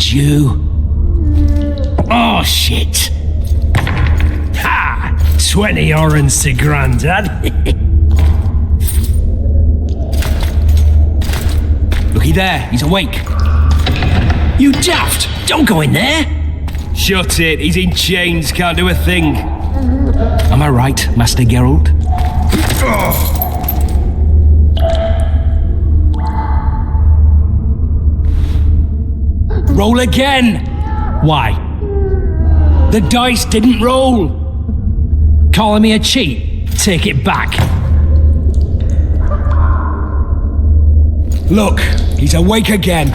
you. Oh, shit. Ha! 20 orange to Grandad. Looky there, he's awake. You daft! Don't go in there! Shut it, he's in chains, can't do a thing. Am I right, Master Geralt? Roll again! Why? The dice didn't roll! Calling me a cheat? Take it back. Look, he's awake again.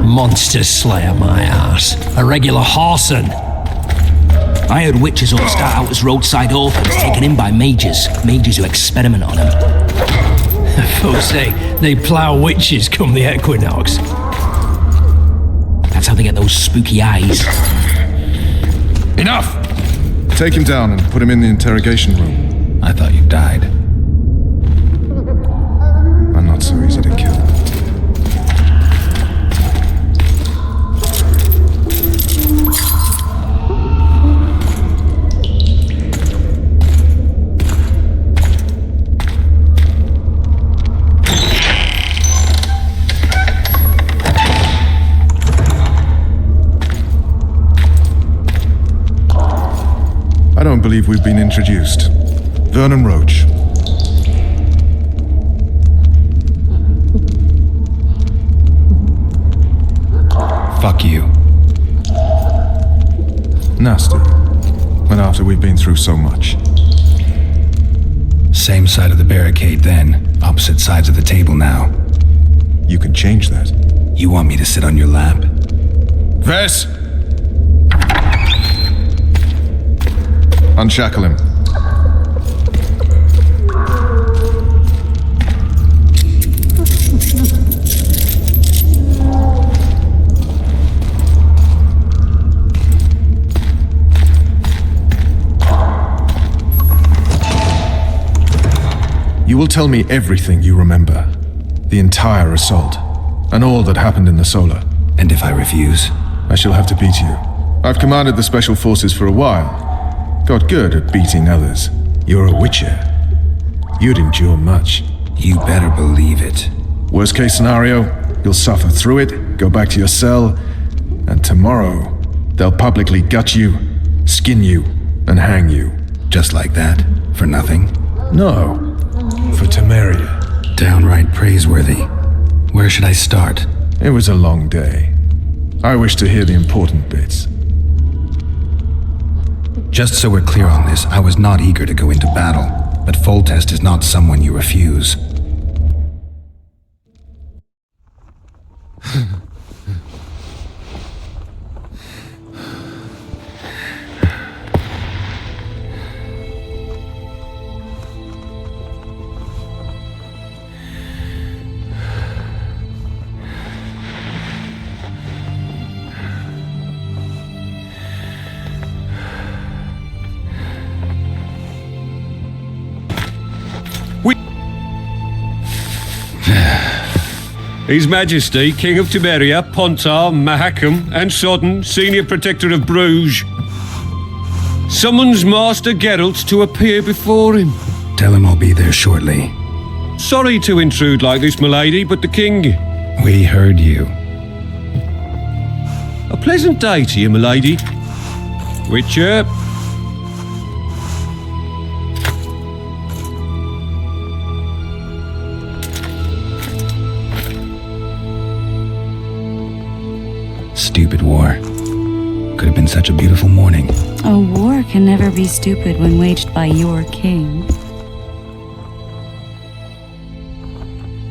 Monster slayer, my ass. A regular horson. I heard witches all start out as roadside orphans taken in by mages who experiment on them. Folks say they plough witches come the equinox. That's how they get those spooky eyes. Enough! Take him down and put him in the interrogation room. I thought you died. I'm not so easy to kill. I don't believe we've been introduced. Vernon Roach. Fuck you. Nasty. When after we've been through so much. Same side of the barricade then, opposite sides of the table now. You can change that. You want me to sit on your lap? Ves! Unshackle him. You will tell me everything you remember. The entire assault. And all that happened in the Solar. And if I refuse? I shall have to beat you. I've commanded the Special Forces for a while. Got good at beating others. You're a Witcher. You'd endure much. You better believe it. Worst case scenario, you'll suffer through it, go back to your cell, and tomorrow, they'll publicly gut you, skin you, and hang you. Just like that? For nothing? No. For Temeria. Downright praiseworthy. Where should I start? It was a long day. I wish to hear the important bits. Just so we're clear on this, I was not eager to go into battle, but Foltest is not someone you refuse. His Majesty, King of Temeria, Pontar, Mahakam, and Sodden, Senior Protector of Bruges, summons Master Geralt to appear before him. Tell him I'll be there shortly. Sorry to intrude like this, milady, but the King... We heard you. A pleasant day to you, milady. Witcher... Stupid war. Could have been such a beautiful morning. A war can never be stupid when waged by your king.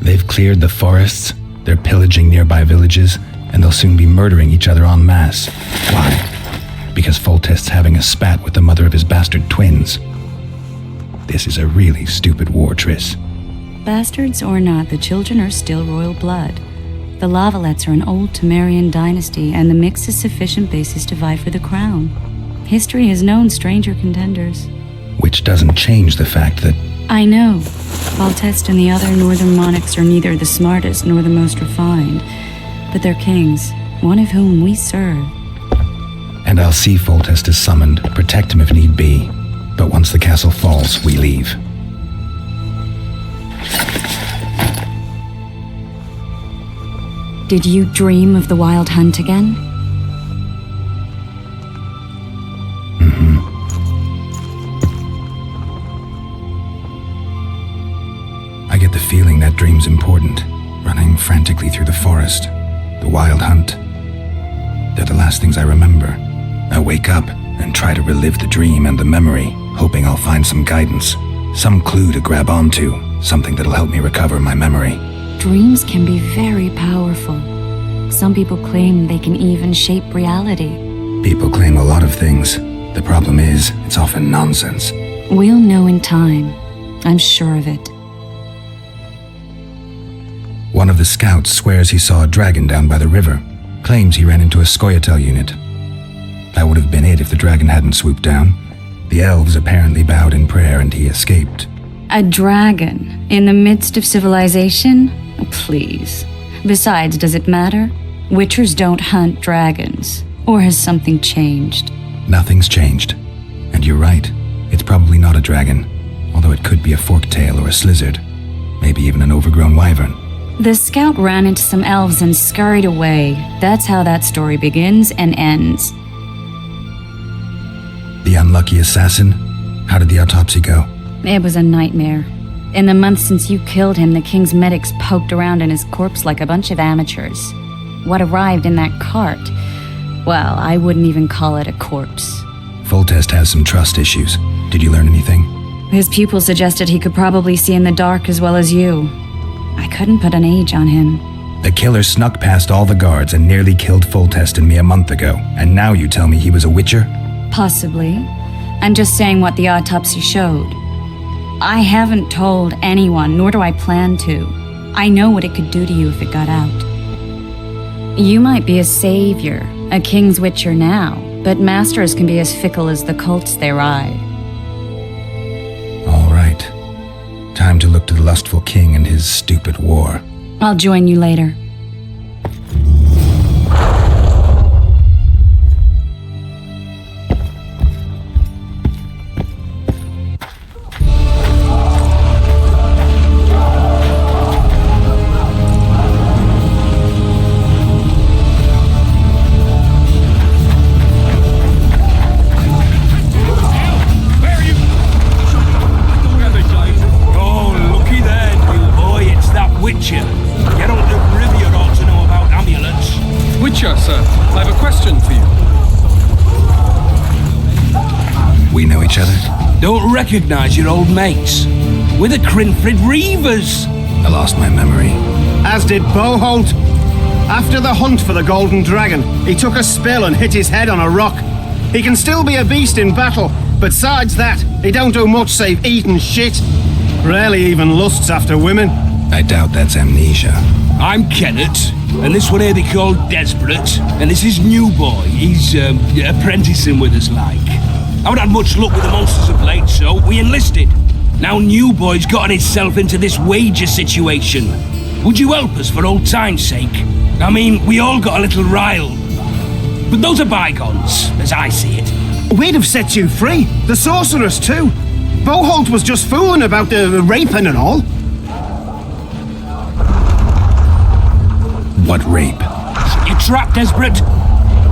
They've cleared the forests, they're pillaging nearby villages, and they'll soon be murdering each other en masse. Why? Because Foltest's having a spat with the mother of his bastard twins. This is a really stupid war, Triss. Bastards or not, the children are still royal blood. The Lavalettes are an old Temerian dynasty, and the mix is sufficient basis to vie for the crown. History has known stranger contenders. Which doesn't change the fact that... I know. Foltest and the other northern monarchs are neither the smartest nor the most refined, but they're kings, one of whom we serve. And I'll see Foltest is summoned, protect him if need be. But once the castle falls, we leave. Did you dream of the Wild Hunt again? I get the feeling that dream's important, running frantically through the forest, the Wild Hunt. They're the last things I remember. I wake up and try to relive the dream and the memory, hoping I'll find some guidance, some clue to grab onto, something that'll help me recover my memory. Dreams can be very powerful. Some people claim they can even shape reality. People claim a lot of things. The problem is, it's often nonsense. We'll know in time. I'm sure of it. One of the scouts swears he saw a dragon down by the river, claims he ran into a Scoia'tael unit. That would have been it if the dragon hadn't swooped down. The elves apparently bowed in prayer and he escaped. A dragon in the midst of civilization? Oh, please. Besides, does it matter? Witchers don't hunt dragons. Or has something changed? Nothing's changed. And you're right. It's probably not a dragon, although it could be a forktail or a slizzard. Maybe even an overgrown wyvern. The scout ran into some elves and scurried away. That's how that story begins and ends. The unlucky assassin? How did the autopsy go? It was a nightmare. In the month since you killed him, the king's medics poked around in his corpse like a bunch of amateurs. What arrived in that cart? Well, I wouldn't even call it a corpse. Foltest has some trust issues. Did you learn anything? His pupil suggested he could probably see in the dark as well as you. I couldn't put an age on him. The killer snuck past all the guards and nearly killed Foltest and me a month ago, and now you tell me he was a witcher? Possibly. I'm just saying what the autopsy showed. I haven't told anyone, nor do I plan to. I know what it could do to you if it got out. You might be a savior, a king's witcher now, but masters can be as fickle as the colts they ride. All right. Time to look to the lustful king and his stupid war. I'll join you later. Geralt of Rivia ought to know about amulets. Witcher, sir, I have a question for you. We know each other? Don't recognise your old mates. We're the Crinfrid Reavers. I lost my memory. As did Boholt. After the hunt for the Golden Dragon, he took a spill and hit his head on a rock. He can still be a beast in battle, but besides that, he don't do much save eat and shit. Rarely even lusts after women. I doubt that's amnesia. I'm Kenneth, and this one here they call Desperate, and this is New Boy. He's apprenticing with us like. I haven't had much luck with the monsters of late, so we enlisted. Now New Boy's gotten himself into this wager situation. Would you help us for old time's sake? I mean, we all got a little riled. But those are bygones, as I see it. We'd have set you free. The sorceress too. Boholt was just fooling about the raping and all. What rape? You're trapped, Desperate.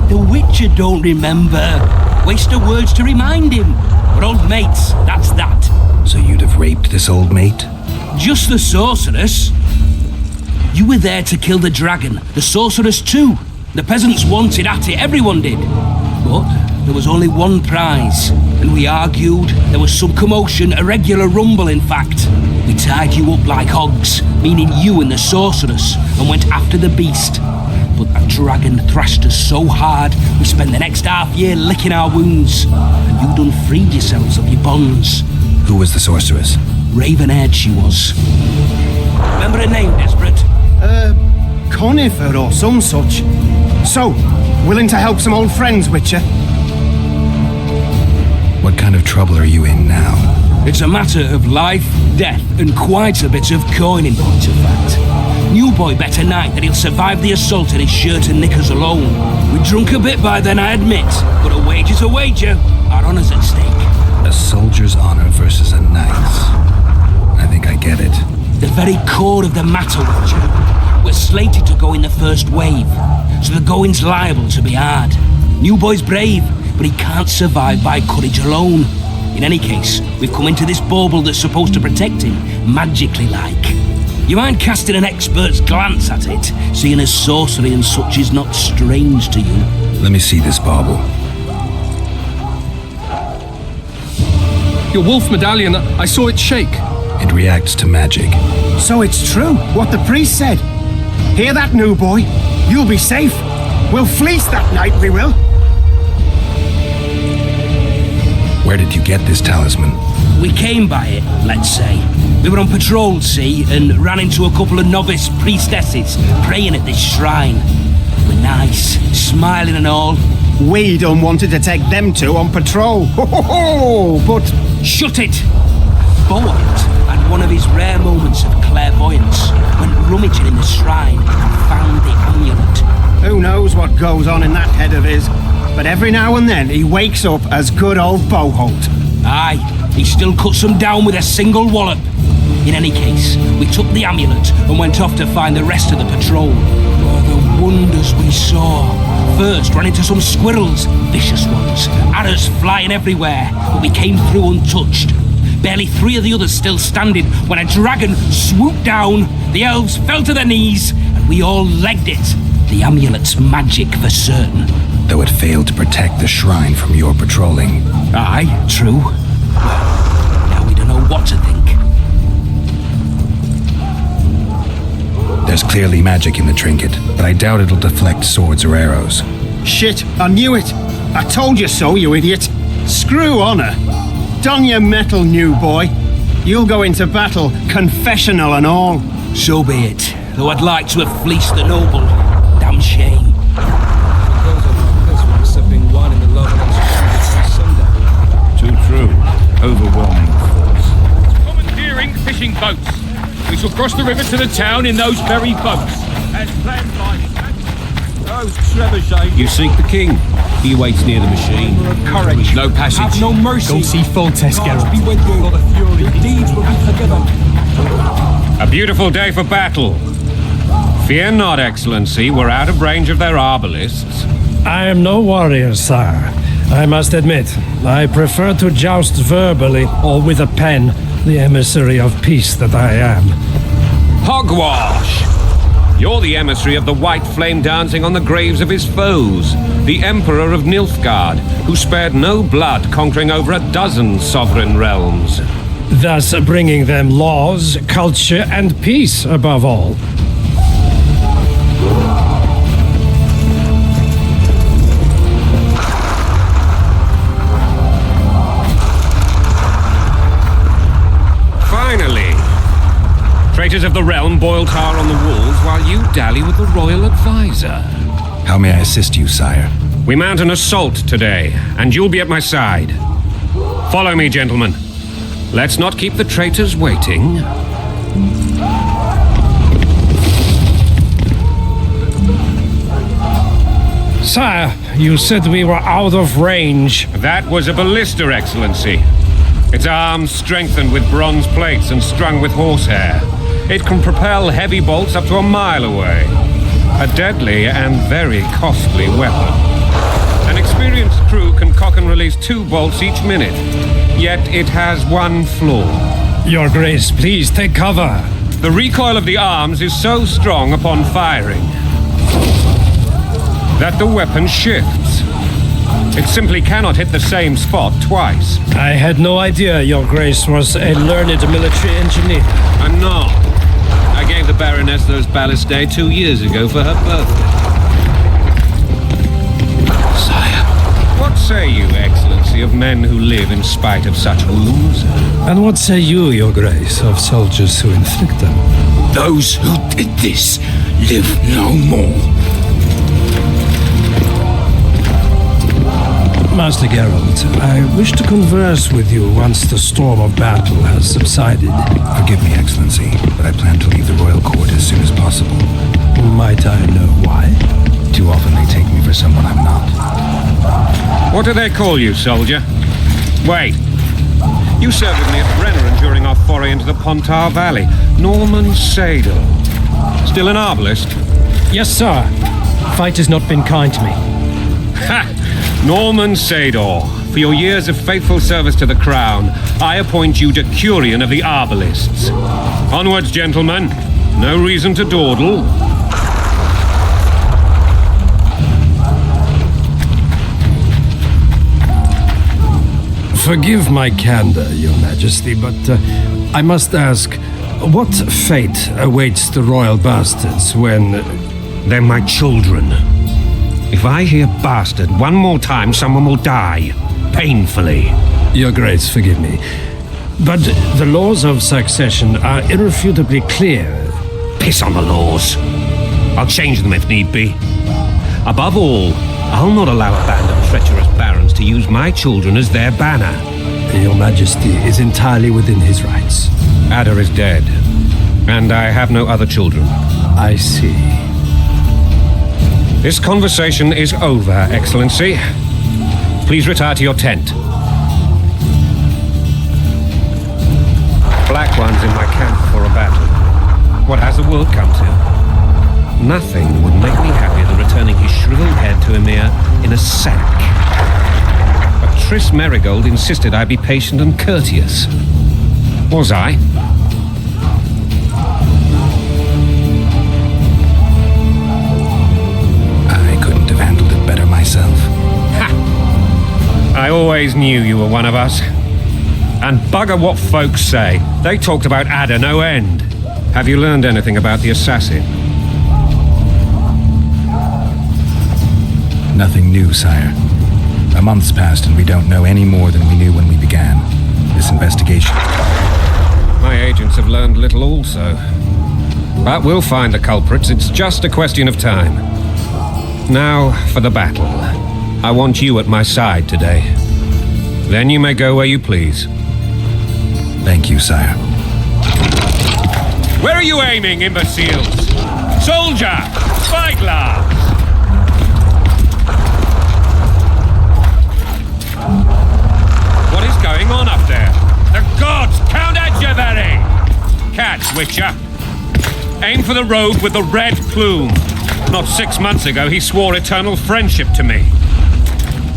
The Witcher don't remember. Waste of words to remind him. We're old mates, that's that. So you'd have raped this old mate? Just the sorceress. You were there to kill the dragon, the sorceress too. The peasants wanted at it, everyone did. But there was only one prize, and we argued. There was some commotion, a regular rumble in fact. We tied you up like hogs, meaning you and the sorceress, and went after the beast. But that dragon thrashed us so hard, we spent the next half year licking our wounds. And you done freed yourselves of your bonds. Who was the sorceress? Raven-haired she was. Remember her name, Desperate? Conifer or some such. So, willing to help some old friends, Witcher? What kind of trouble are you in now? It's a matter of life, death, and quite a bit of coin in point of fact. New boy bet a night that he'll survive the assault and his shirt and knickers alone. We drunk a bit by then, I admit, but a wager's a wager. Our honour's at stake. A soldier's honor versus a knight's. I think I get it. The very core of the matter, Witcher. We're slated to go in the first wave, so the going's liable to be hard. New boy's brave, but he can't survive by courage alone. In any case, we've come into this bauble that's supposed to protect him, magically like. You mind casting an expert's glance at it, seeing as sorcery and such is not strange to you? Let me see this bauble. Your wolf medallion, I saw it shake. It reacts to magic. So it's true, what the priest said. Hear that, new boy? You'll be safe. We'll fleece that night, we will. Where did you get this talisman? We came by it, let's say. We were on patrol, see, and ran into a couple of novice priestesses praying at this shrine. We're nice, smiling and all. We done wanted to take them two on patrol. But Shut it! Bolt had one of his rare moments of clairvoyance, went rummaging in the shrine and found the amulet. who knows what goes on in that head of his? But every now and then he wakes up as good old Boholt. Aye, he still cuts them down with a single wallop. In any case, we took the amulet and went off to find the rest of the patrol. Oh, the wonders we saw. First, ran into some squirrels, vicious ones, arrows flying everywhere, but we came through untouched. Barely 3 of the others still standing when a dragon swooped down, the elves fell to their knees, and we all legged it. The amulet's magic for certain. Though it failed to protect the shrine from your patrolling. Aye, true. Well, now we don't know what to think. There's clearly magic in the trinket, but I doubt it'll deflect swords or arrows. Shit, I knew it. I told you so, you idiot. Screw honor. Don your metal, new boy. You'll go into battle, confessional and all. So be it, though I'd like to have fleeced the noble. Damn shame. Too true. Overwhelming force. Commandeering fishing boats. We shall cross the river to the town in those very boats. As planned by... You seek the king. He waits near the machine. Courage. No passage. Have no mercy. Go see Foltest, Geralt. Be with you. Your deeds will be forgiven. A beautiful day for battle. Fear not, Excellency. We're out of range of their arbalists. I am no warrior, sire. I must admit, I prefer to joust verbally or with a pen, the emissary of peace that I am. Hogwash! You're the emissary of the white flame dancing on the graves of his foes, the Emperor of Nilfgaard, who spared no blood conquering over a dozen sovereign realms. Thus bringing them laws, culture, and peace above all. Finally! Traitors of the realm boil tar on the walls while you dally with the royal advisor. How may I assist you, sire? We mount an assault today, and you'll be at my side. Follow me, gentlemen. Let's not keep the traitors waiting. Sire, you said we were out of range. That was a ballista, Excellency. Its arms strengthened with bronze plates and strung with horsehair. It can propel heavy bolts up to a mile away. A deadly and very costly weapon. An experienced crew can cock and release 2 bolts each minute. Yet it has one flaw. Your Grace, please take cover. The recoil of the arms is so strong upon firing that the weapon shifts. It simply cannot hit the same spot twice. I had no idea Your Grace was a learned military engineer. I'm not. I gave the Baroness those ballistae 2 years ago for her birthday. Sire. What say you, Excellency, of men who live in spite of such wounds? And what say you, Your Grace, of soldiers who inflict them? Those who did this live no more. Master Geralt, I wish to converse with you once the storm of battle has subsided. Forgive me, Excellency, but I plan to leave the royal court as soon as possible. Too often they take me for someone I'm not. What do they call you, soldier? Wait. You served with me at Brenneran during our foray into the Pontar Valley. Norman Sadel. Still an arbalist? Yes, sir. Fate has not been kind to me. Ha! Norman Sador. For your years of faithful service to the Crown, I appoint you Decurion of the Arbalists. Onwards, gentlemen. No reason to dawdle. Forgive my candor, Your Majesty, but I must ask, what fate awaits the royal bastards when... They're my children. If I hear bastard one more time, someone will die. Painfully. Your Grace, forgive me. But the laws of succession are irrefutably clear. Piss on the laws. I'll change them if need be. Above all, I'll not allow a band of treacherous barons to use my children as their banner. Your Majesty is entirely within his rights. Ada is dead, and I have no other children. I see. This conversation is over, Excellency. Please retire to your tent. Black ones in my camp for a battle. What has the world come to? Nothing would make me happier than returning his shriveled head to Emir in a sack. But Triss Merigold insisted I be patient and courteous. Was I? I couldn't have handled it better myself. Ha! I always knew you were one of us. And bugger what folks say. They talked about Ada no end. Have you learned anything about the assassin? Nothing new, sire. A month's passed and we don't know any more than we knew when we began this investigation. My agents have learned little also. But we'll find the culprits. It's just a question of time. Now for the battle. I want you at my side today. Then you may go where you please. Thank you, sire. Where are you aiming, imbeciles? Soldier! Spyglass! What is going on up there? The gods count at you, Very! Catch, Witcher. Aim for the rogue with the red plume. Not 6 months ago, he swore eternal friendship to me.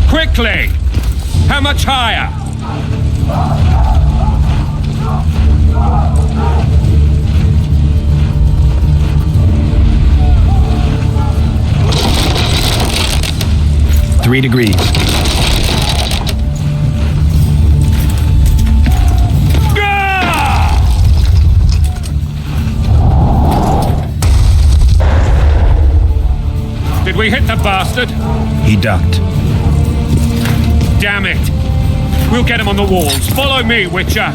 Quickly! How much higher? Three degrees. Did we hit the bastard? He ducked. Damn it! We'll get him on the walls. Follow me, Witcher.